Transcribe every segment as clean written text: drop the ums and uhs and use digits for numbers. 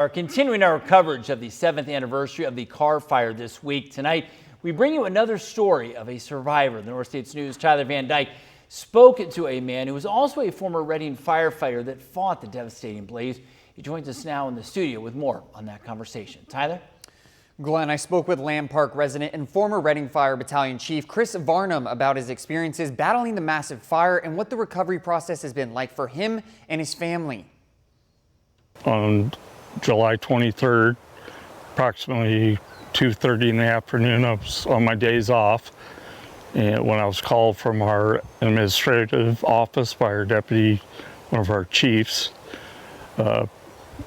Are continuing our coverage of the 7th anniversary of the Carr Fire this week. Tonight, we bring you another story of a survivor. The Northstate News' Tyler Van Dyke spoke to a man who was also a former Reading firefighter that fought the devastating blaze. He joins us now in the studio with more on that conversation. Tyler? Glenn, I spoke with Lamb Park resident and former Reading Fire Battalion Chief Chris Varnum about his experiences battling the massive fire and what the recovery process has been like for him and his family. On July 23rd, approximately 2:30 in the afternoon, I was on my days off, and when I was called from our administrative office by our deputy, one of our chiefs,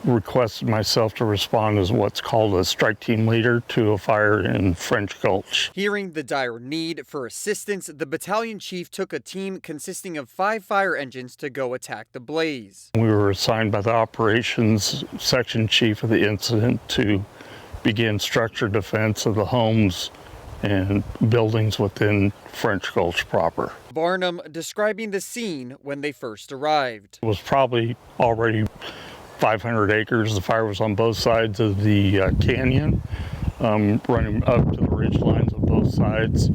requested myself to respond as what's called a strike team leader to a fire in French Gulch. Hearing the dire need for assistance, the battalion chief took a team consisting of 5 fire engines to go attack the blaze. We were assigned by the operations section chief of the incident to begin structured defense of the homes and buildings within French Gulch proper. Varnum describing the scene when they first arrived. It was probably already 500 acres. The fire was on both sides of the canyon, running up to the ridge lines of both sides.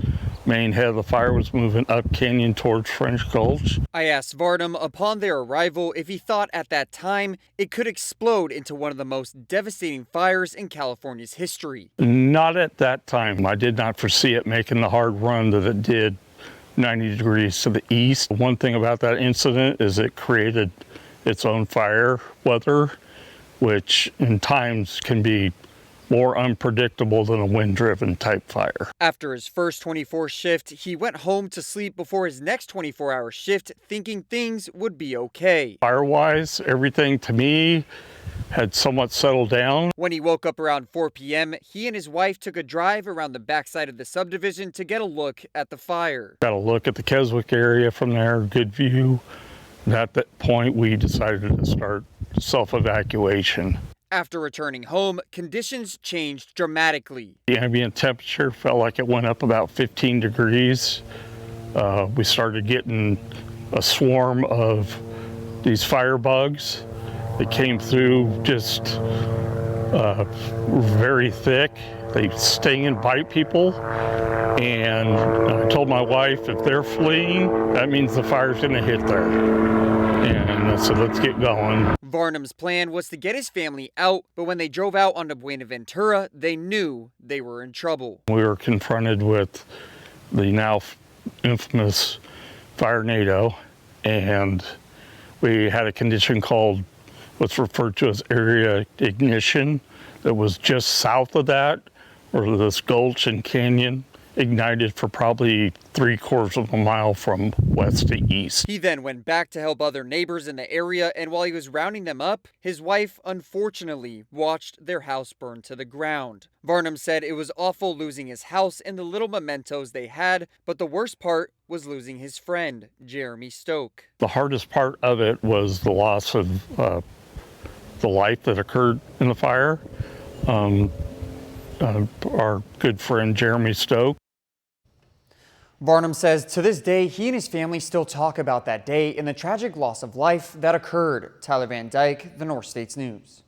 Main head of the fire was moving up canyon towards French Gulch. I asked Varnum upon their arrival if he thought at that time it could explode into one of the most devastating fires in California's history. Not at that time. I did not foresee it making the hard run that it did 90 degrees to the east. One thing about that incident is it created its own fire weather, which in times can be more unpredictable than a wind-driven type fire. After his first 24 shift, he went home to sleep before his next 24-hour shift, thinking things would be okay. Fire-wise, everything to me had somewhat settled down. When he woke up around 4 p.m., he and his wife took a drive around the backside of the subdivision to get a look at the fire. Got a look at the Keswick area from there, good view. At that point, we decided to start self-evacuation. After returning home, conditions changed dramatically. The ambient temperature felt like it went up about 15 degrees. We started getting a swarm of these fire bugs that came through just very thick. They sting and bite people. And I told my wife, if they're fleeing, that means the fire's going to hit there. And I said, let's get going. Varnum's plan was to get his family out, but when they drove out onto Buenaventura, they knew they were in trouble. We were confronted with the now infamous fire NATO, and we had a condition called what's referred to as area ignition that was just south of that, where this gulch and canyon ignited for probably 3/4 of a mile from west to east. He then went back to help other neighbors in the area, and while he was rounding them up, his wife unfortunately watched their house burn to the ground. Varnum said it was awful losing his house and the little mementos they had, but the worst part was losing his friend, Jeremy Stoke. The hardest part of it was the loss of the life that occurred in the fire. Our good friend Jeremy Stoke. Varnum says to this day, he and his family still talk about that day and the tragic loss of life that occurred. Tyler Van Dyke, the Northstate News.